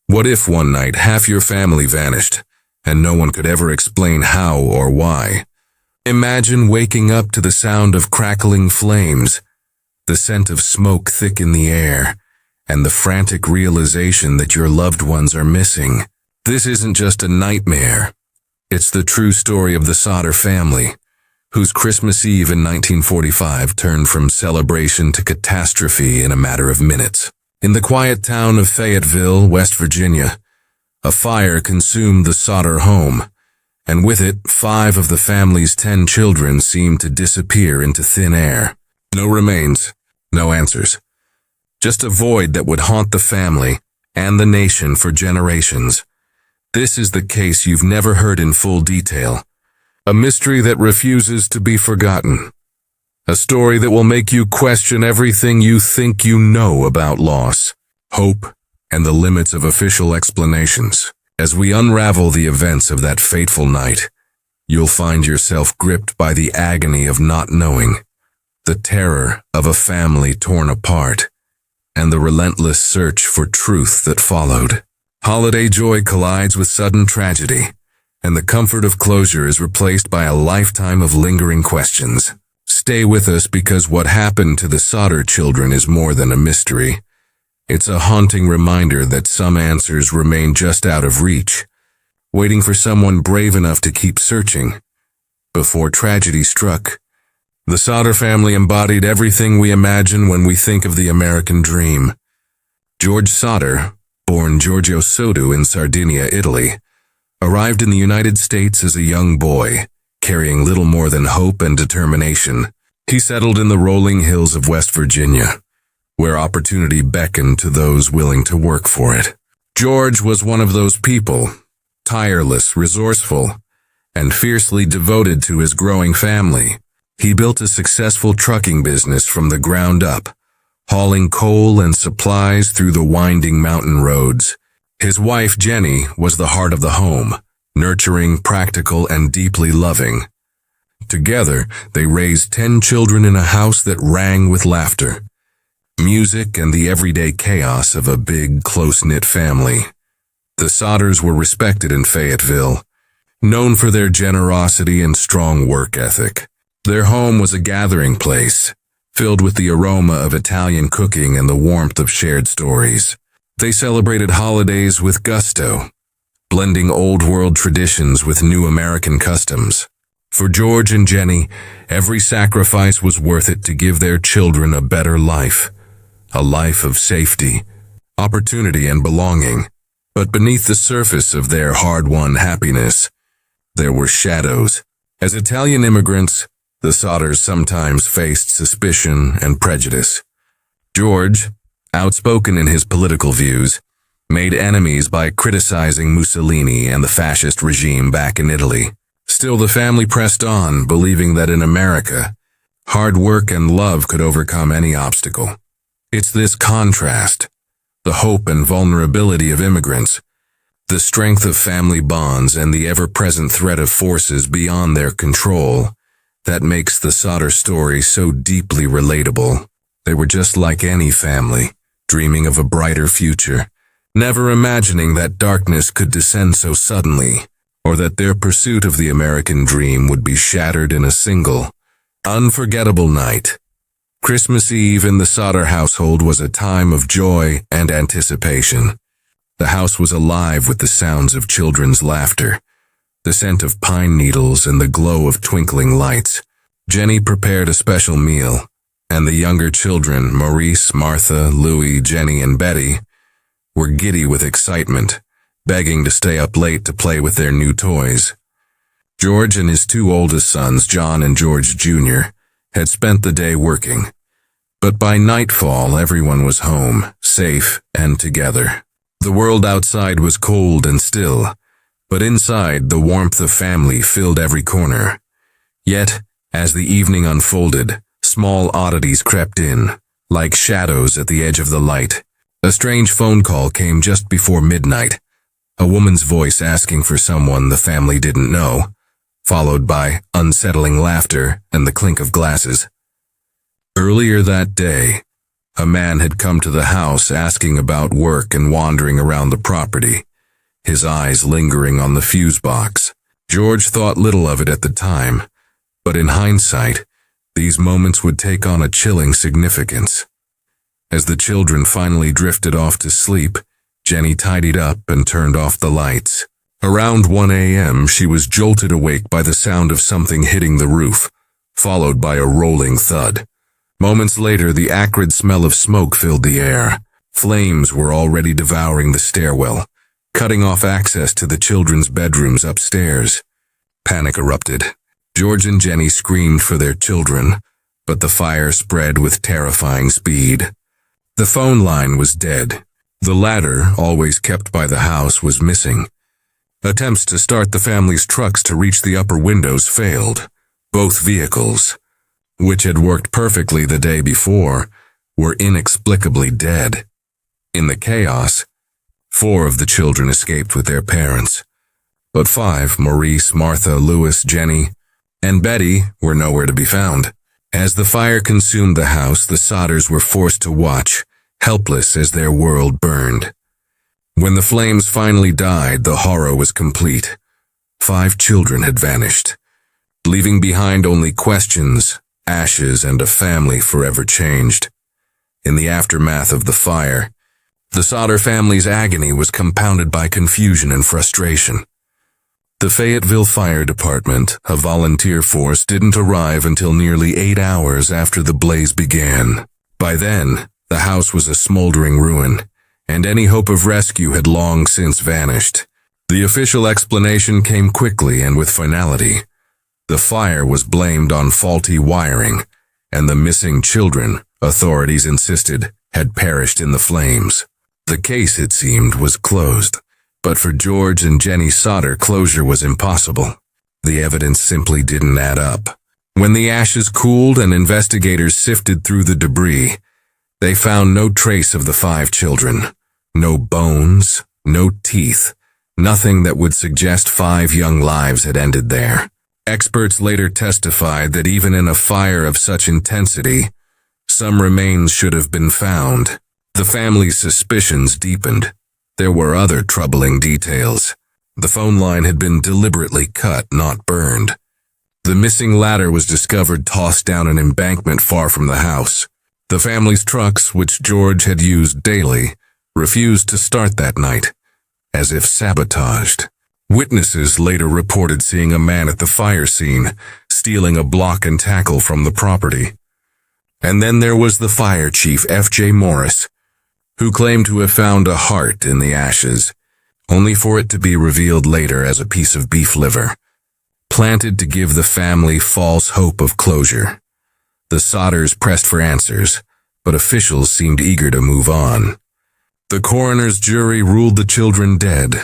What if one night half your family vanished, and no one could ever explain how or why? Imagine waking up to the sound of crackling flames, the scent of smoke thick in the air, and the frantic realization that your loved ones are missing. This isn't just a nightmare. It's the true story of the Sodder family, whose Christmas Eve in 1945 turned from celebration to catastrophe in a matter of minutes. In the quiet town of Fayetteville, West Virginia, a fire consumed the Sodder home, and with it, 5 of the family's 10 children seemed to disappear into thin air. No remains, no answers. Just a void that would haunt the family and the nation for generations. This is the case you've never heard in full detail. A mystery that refuses to be forgotten. A story that will make you question everything you think you know about loss, hope, and the limits of official explanations. As we unravel the events of that fateful night, you'll find yourself gripped by the agony of not knowing, the terror of a family torn apart, and the relentless search for truth that followed. Holiday joy collides with sudden tragedy, and the comfort of closure is replaced by a lifetime of lingering questions. Stay with us because what happened to the Sodder children is more than a mystery. It's a haunting reminder that some answers remain just out of reach, waiting for someone brave enough to keep searching. Before tragedy struck, the Sodder family embodied everything we imagine when we think of the American dream. George Sodder, born Giorgio Soddu in Sardinia, Italy, arrived in the United States as a young boy, carrying little more than hope and determination. He settled in the rolling hills of West Virginia, where opportunity beckoned to those willing to work for it. George was one of those people, tireless, resourceful, and fiercely devoted to his growing family. He built a successful trucking business from the ground up, hauling coal and supplies through the winding mountain roads. His wife, Jenny, was the heart of the home, nurturing, practical, and deeply loving. Together, they raised 10 children in a house that rang with laughter, music, and the everyday chaos of a big, close-knit family. The Sodders were respected in Fayetteville, known for their generosity and strong work ethic. Their home was a gathering place, filled with the aroma of Italian cooking and the warmth of shared stories. They celebrated holidays with gusto, blending old-world traditions with new American customs. For George and Jenny, every sacrifice was worth it to give their children a better life, a life of safety, opportunity, and belonging. But beneath the surface of their hard-won happiness, there were shadows. As Italian immigrants, the Sodders sometimes faced suspicion and prejudice. George, outspoken in his political views, made enemies by criticizing Mussolini and the fascist regime back in Italy. Still, the family pressed on, believing that in America, hard work and love could overcome any obstacle. It's this contrast, the hope and vulnerability of immigrants, the strength of family bonds, and the ever-present threat of forces beyond their control, that makes the Sodder story so deeply relatable. They were just like any family, dreaming of a brighter future, never imagining that darkness could descend so suddenly, or that their pursuit of the American dream would be shattered in a single, unforgettable night. Christmas Eve in the Sodder household was a time of joy and anticipation. The house was alive with the sounds of children's laughter, the scent of pine needles, and the glow of twinkling lights. Jenny prepared a special meal, and the younger children, Maurice, Martha, Louis, Jenny, and Betty, were giddy with excitement, begging to stay up late to play with their new toys. George and his 2 oldest sons, John and George Jr., had spent the day working. But by nightfall, everyone was home, safe and together. The world outside was cold and still, but inside, the warmth of family filled every corner. Yet, as the evening unfolded, small oddities crept in, like shadows at the edge of the light. A strange phone call came just before midnight, a woman's voice asking for someone the family didn't know, followed by unsettling laughter and the clink of glasses. Earlier that day, A man had come to the house asking about work and wandering around the property, his eyes lingering on the fuse box. George thought little of it at the time, but in hindsight, these moments would take on a chilling significance. As the children finally drifted off to sleep, Jenny tidied up and turned off the lights. Around 1 a.m., she was jolted awake by the sound of something hitting the roof, followed by a rolling thud. Moments later, the acrid smell of smoke filled the air. Flames were already devouring the stairwell, cutting off access to the children's bedrooms upstairs. Panic erupted. George and Jenny screamed for their children, but the fire spread with terrifying speed. The phone line was dead. The ladder, always kept by the house, was missing. Attempts to start the family's trucks to reach the upper windows failed. Both vehicles, which had worked perfectly the day before, were inexplicably dead. In the chaos, 4 of the children escaped with their parents, but 5, Maurice, Martha, Louis, Jenny, and Betty, were nowhere to be found. As the fire consumed the house, the Sodders were forced to watch, helpless as their world burned. When the flames finally died, the horror was complete. 5 children had vanished, leaving behind only questions, ashes, and a family forever changed. In the aftermath of the fire, the Sodder family's agony was compounded by confusion and frustration. The Fayetteville Fire Department, a volunteer force, didn't arrive until nearly 8 hours after the blaze began. By then, the house was a smoldering ruin, and any hope of rescue had long since vanished. The official explanation came quickly and with finality. The fire was blamed on faulty wiring, and the missing children, authorities insisted, had perished in the flames. The case, it seemed, was closed, but for George and Jenny Sodder, closure was impossible. The evidence simply didn't add up. When the ashes cooled and investigators sifted through the debris, they found no trace of the 5 children. No bones, no teeth, nothing that would suggest 5 young lives had ended there. Experts later testified that even in a fire of such intensity, some remains should have been found. The family's suspicions deepened. There were other troubling details. The phone line had been deliberately cut, not burned. The missing ladder was discovered tossed down an embankment far from the house. The family's trucks, which George had used daily, refused to start that night, as if sabotaged. Witnesses later reported seeing a man at the fire scene, stealing a block and tackle from the property. And then there was the fire chief, F.J. Morris, who claimed to have found a heart in the ashes, only for it to be revealed later as a piece of beef liver, planted to give the family false hope of closure. The Sodders pressed for answers, but officials seemed eager to move on. The coroner's jury ruled the children dead,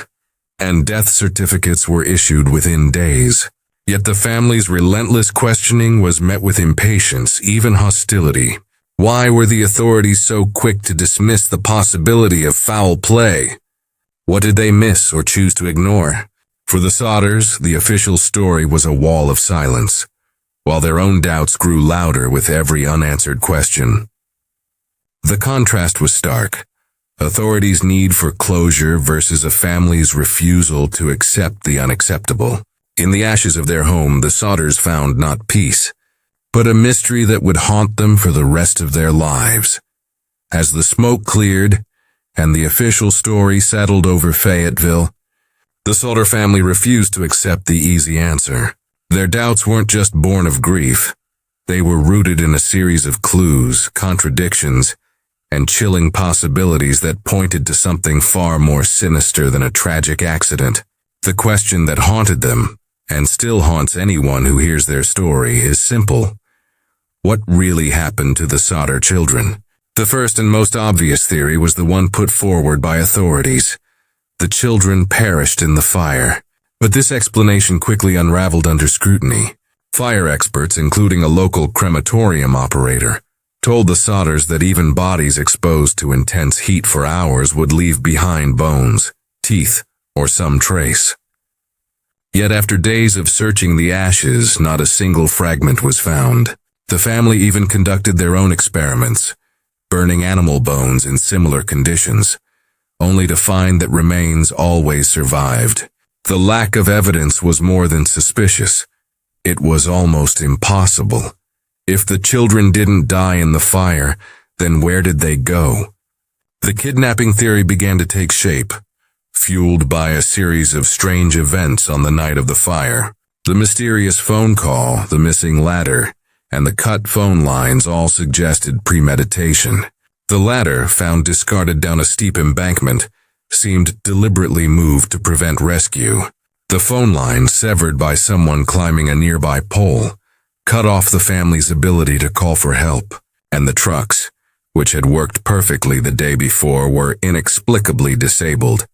and death certificates were issued within days. Yet the family's relentless questioning was met with impatience, even hostility. Why were the authorities so quick to dismiss the possibility of foul play? What did they miss or choose to ignore? For the Sodders, the official story was a wall of silence, while their own doubts grew louder with every unanswered question. The contrast was stark. Authorities' need for closure versus a family's refusal to accept the unacceptable. In the ashes of their home, the Sodders found not peace, but a mystery that would haunt them for the rest of their lives. As the smoke cleared and the official story settled over Fayetteville, the Sodder family refused to accept the easy answer. Their doubts weren't just born of grief. They were rooted in a series of clues, contradictions, and chilling possibilities that pointed to something far more sinister than a tragic accident. The question that haunted them, and still haunts anyone who hears their story, is simple. What really happened to the Sodder children? The first and most obvious theory was the one put forward by authorities. The children perished in the fire. But this explanation quickly unraveled under scrutiny. Fire experts, including a local crematorium operator, told the Sodders that even bodies exposed to intense heat for hours would leave behind bones, teeth, or some trace. Yet after days of searching the ashes, not a single fragment was found. The family even conducted their own experiments, burning animal bones in similar conditions, only to find that remains always survived. The lack of evidence was more than suspicious. It was almost impossible. If the children didn't die in the fire, then where did they go? The kidnapping theory began to take shape, fueled by a series of strange events on the night of the fire. The mysterious phone call, the missing ladder, and the cut phone lines all suggested premeditation. The ladder, found discarded down a steep embankment, seemed deliberately moved to prevent rescue. The phone line, severed by someone climbing a nearby pole, cut off the family's ability to call for help, and the trucks, which had worked perfectly the day before, were inexplicably disabled,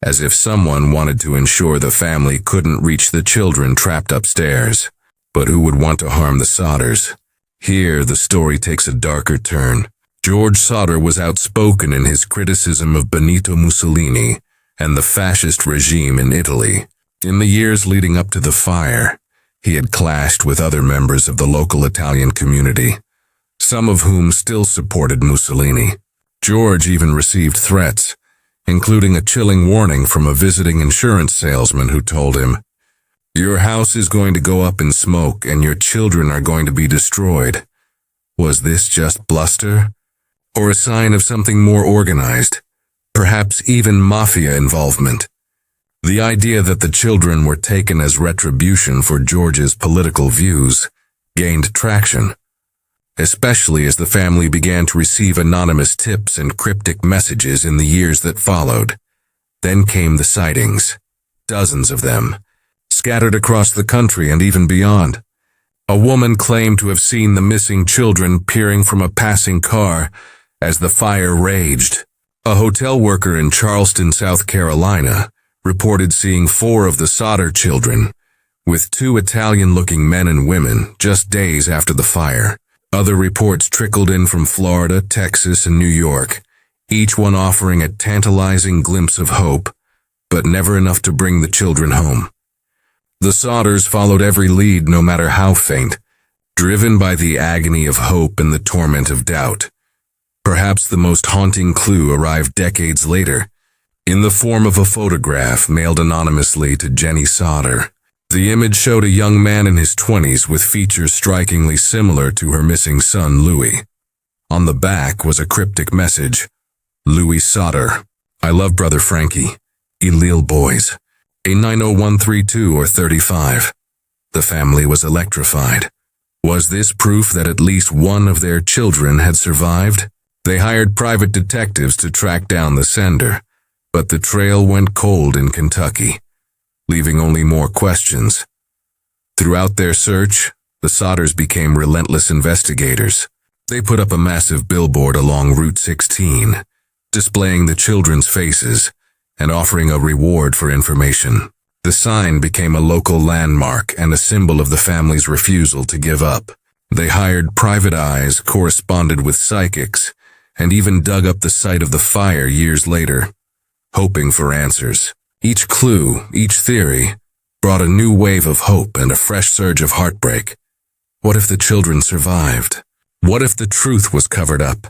as if someone wanted to ensure the family couldn't reach the children trapped upstairs. But who would want to harm the Sodders? Here, the story takes a darker turn. George Sodder was outspoken in his criticism of Benito Mussolini and the fascist regime in Italy. In the years leading up to the fire, he had clashed with other members of the local Italian community, some of whom still supported Mussolini. George even received threats, including a chilling warning from a visiting insurance salesman who told him, "Your house is going to go up in smoke and your children are going to be destroyed." Was this just bluster? Or a sign of something more organized, perhaps even mafia involvement? The idea that the children were taken as retribution for George's political views gained traction, especially as the family began to receive anonymous tips and cryptic messages in the years that followed. Then came the sightings, dozens of them, scattered across the country and even beyond. A woman claimed to have seen the missing children peering from a passing car as the fire raged. A hotel worker in Charleston, South Carolina, reported seeing 4 of the Sodder children, with 2 Italian-looking men and women, just days after the fire. Other reports trickled in from Florida, Texas, and New York, each one offering a tantalizing glimpse of hope, but never enough to bring the children home. The Sodders followed every lead, no matter how faint, driven by the agony of hope and the torment of doubt. Perhaps the most haunting clue arrived decades later, in the form of a photograph mailed anonymously to Jenny Sodder. The image showed a young man in his 20s with features strikingly similar to her missing son, Louis. On the back was a cryptic message: "Louis Sodder, I love brother Frankie. Lil boys. A 90132 or 35. The family was electrified. Was this proof that at least one of their children had survived? They hired private detectives to track down the sender, but the trail went cold in Kentucky, leaving only more questions. Throughout their search, the Sodders became relentless investigators. They put up a massive billboard along Route 16, displaying the children's faces and offering a reward for information. The sign became a local landmark and a symbol of the family's refusal to give up. They hired private eyes, corresponded with psychics, and even dug up the site of the fire years later, hoping for answers. Each clue, each theory, brought a new wave of hope and a fresh surge of heartbreak. What if the children survived? What if the truth was covered up,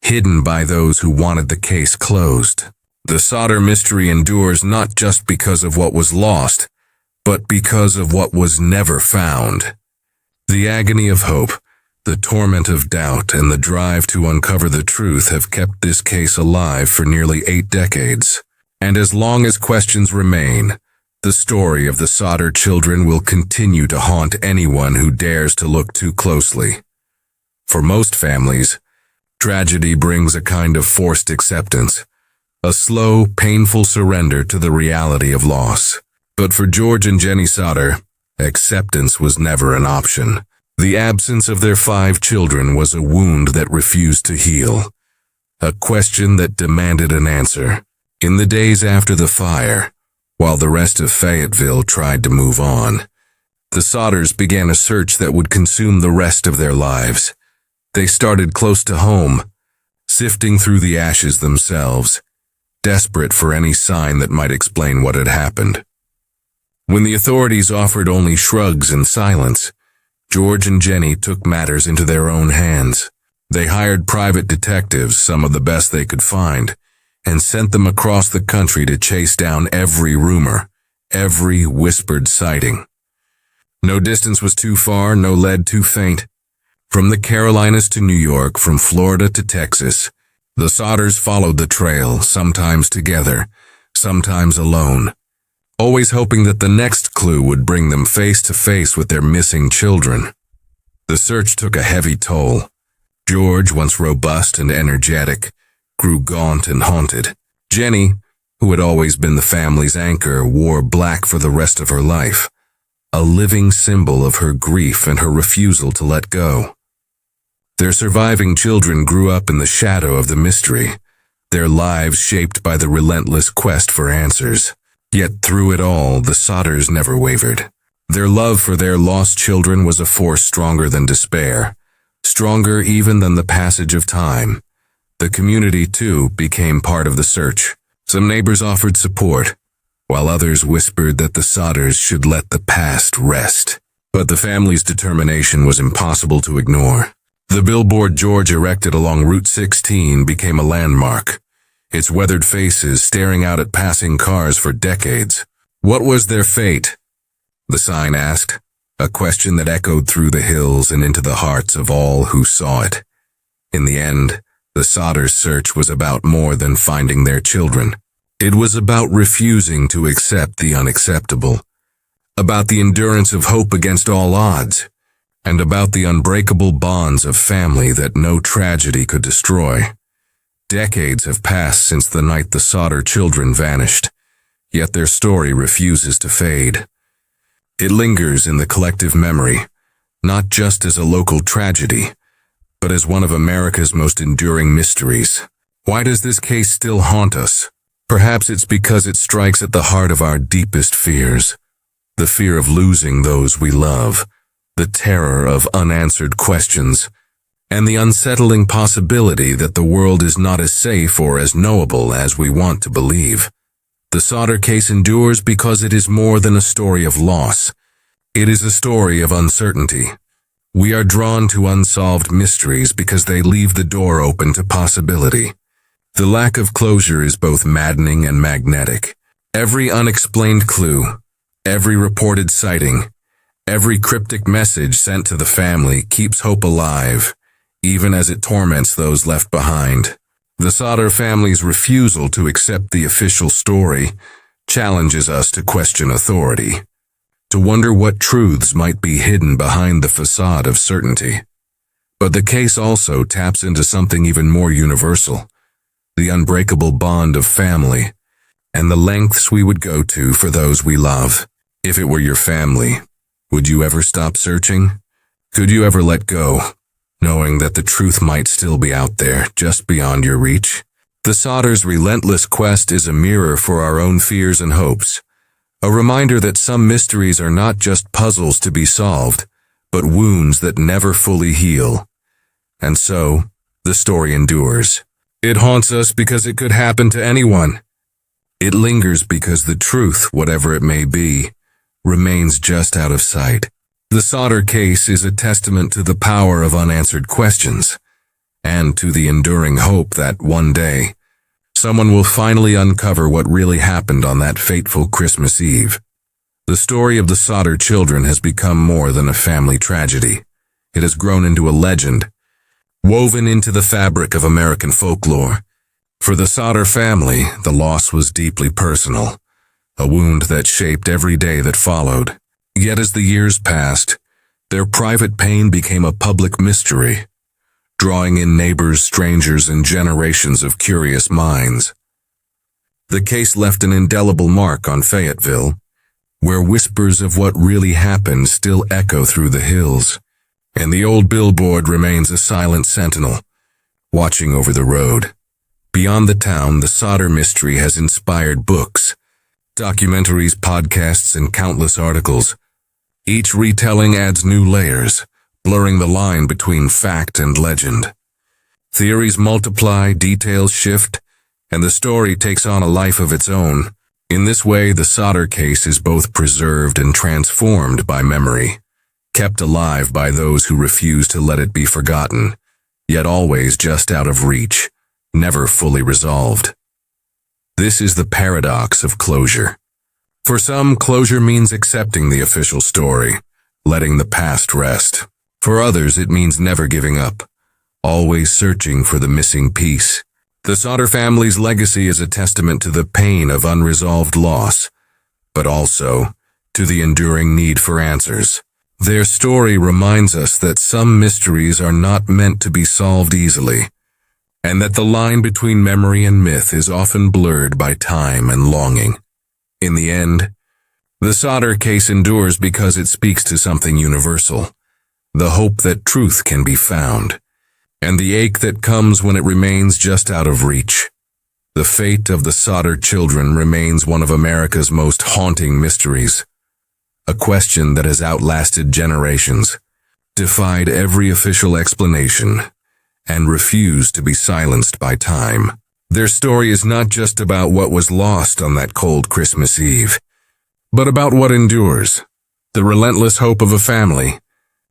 hidden by those who wanted the case closed? The Sodder mystery endures not just because of what was lost, but because of what was never found. The agony of hope, the torment of doubt, and the drive to uncover the truth have kept this case alive for nearly 8 decades. And as long as questions remain, the story of the Sodder children will continue to haunt anyone who dares to look too closely. For most families, tragedy brings a kind of forced acceptance, a slow, painful surrender to the reality of loss. But for George and Jenny Sodder, acceptance was never an option. The absence of their 5 children was a wound that refused to heal, a question that demanded an answer. In the days after the fire, while the rest of Fayetteville tried to move on, the Sodders began a search that would consume the rest of their lives. They started close to home, sifting through the ashes themselves, desperate for any sign that might explain what had happened. When the authorities offered only shrugs and silence, George and Jenny took matters into their own hands. They hired private detectives, some of the best they could find, and sent them across the country to chase down every rumor, every whispered sighting. No distance was too far, no lead too faint. From the Carolinas to New York, from Florida to Texas, the Sodders followed the trail, sometimes together, sometimes alone, always hoping that the next clue would bring them face to face with their missing children. The search took a heavy toll. George, once robust and energetic, grew gaunt and haunted. Jenny, who had always been the family's anchor, wore black for the rest of her life, a living symbol of her grief and her refusal to let go. Their surviving children grew up in the shadow of the mystery, their lives shaped by the relentless quest for answers. Yet through it all, the Sodders never wavered. Their love for their lost children was a force stronger than despair, stronger even than the passage of time. The community, too, became part of the search. Some neighbors offered support, while others whispered that the Sodders should let the past rest. But the family's determination was impossible to ignore. The billboard George erected along Route 16 became a landmark, its weathered faces staring out at passing cars for decades. What was their fate? The sign asked, a question that echoed through the hills and into the hearts of all who saw it. In the end, the Sodders' search was about more than finding their children. It was about refusing to accept the unacceptable, about the endurance of hope against all odds, and about the unbreakable bonds of family that no tragedy could destroy. Decades have passed since the night the Sodder children vanished, yet their story refuses to fade. It lingers in the collective memory, not just as a local tragedy, but as one of America's most enduring mysteries. Why does this case still haunt us? Perhaps it's because it strikes at the heart of our deepest fears. The fear of losing those we love, the terror of unanswered questions, and the unsettling possibility that the world is not as safe or as knowable as we want to believe. The Sodder case endures because it is more than a story of loss. It is a story of uncertainty. We are drawn to unsolved mysteries because they leave the door open to possibility. The lack of closure is both maddening and magnetic. Every unexplained clue, every reported sighting, every cryptic message sent to the family keeps hope alive, even as it torments those left behind. The Sodder family's refusal to accept the official story challenges us to question authority, to wonder what truths might be hidden behind the facade of certainty. But the case also taps into something even more universal, the unbreakable bond of family, and the lengths we would go to for those we love. If it were your family, would you ever stop searching? Could you ever let go, knowing that the truth might still be out there, just beyond your reach? The Sodders' relentless quest is a mirror for our own fears and hopes, a reminder that some mysteries are not just puzzles to be solved, but wounds that never fully heal. And so, the story endures. It haunts us because it could happen to anyone. It lingers because the truth, whatever it may be, remains just out of sight. The Sodder case is a testament to the power of unanswered questions, and to the enduring hope that one day, someone will finally uncover what really happened on that fateful Christmas Eve. The story of the Sodder children has become more than a family tragedy. It has grown into a legend, woven into the fabric of American folklore. For the Sodder family, the loss was deeply personal, a wound that shaped every day that followed. Yet as the years passed, their private pain became a public mystery, drawing in neighbors, strangers, and generations of curious minds. The case left an indelible mark on Fayetteville, where whispers of what really happened still echo through the hills, and the old billboard remains a silent sentinel, watching over the road. Beyond the town, the Sodder mystery has inspired books, documentaries, podcasts, and countless articles. Each retelling adds new layers, blurring the line between fact and legend. Theories multiply, details shift, and the story takes on a life of its own. In this way, the Sodder case is both preserved and transformed by memory, kept alive by those who refuse to let it be forgotten. yet always just out of reach, never fully resolved. This is the paradox of closure. For some, closure means accepting the official story, letting the past rest. For others, it means never giving up, always searching for the missing piece. The Sodder family's legacy is a testament to the pain of unresolved loss, but also to the enduring need for answers. Their story reminds us that some mysteries are not meant to be solved easily, and that the line between memory and myth is often blurred by time and longing. In the end, the Sodder case endures because it speaks to something universal, the hope that truth can be found, and the ache that comes when it remains just out of reach. The fate of the Sodder children remains one of America's most haunting mysteries, a question that has outlasted generations, defied every official explanation, and refused to be silenced by time. Their story is not just about what was lost on that cold Christmas Eve, but about what endures, the relentless hope of a family,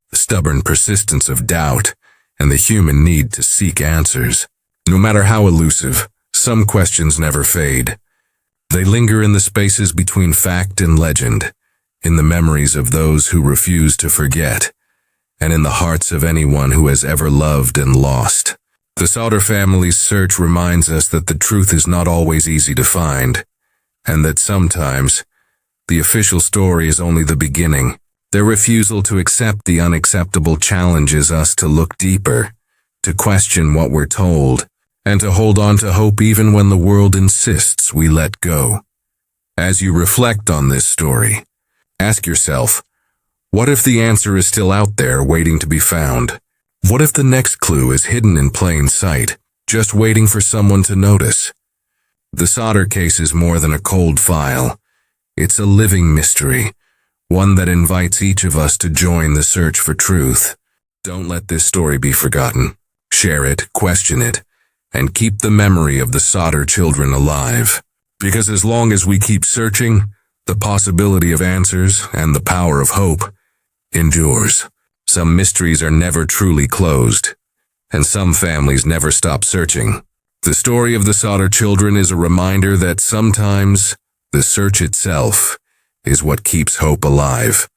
the stubborn persistence of doubt, and the human need to seek answers. No matter how elusive, some questions never fade. They linger in the spaces between fact and legend, in the memories of those who refuse to forget, and in the hearts of anyone who has ever loved and lost. The Sodder family's search reminds us that the truth is not always easy to find, and that sometimes the official story is only the beginning. Their refusal to accept the unacceptable challenges us to look deeper, to question what we're told, and to hold on to hope even when the world insists we let go. As you reflect on this story, ask yourself, what if the answer is still out there waiting to be found? What if the next clue is hidden in plain sight, just waiting for someone to notice? The Sodder case is more than a cold file. It's a living mystery, one that invites each of us to join the search for truth. Don't let this story be forgotten. Share it, question it, and keep the memory of the Sodder children alive. Because as long as we keep searching, the possibility of answers and the power of hope endures. Some mysteries are never truly closed, and some families never stop searching. The story of the Sodder children is a reminder that sometimes the search itself is what keeps hope alive.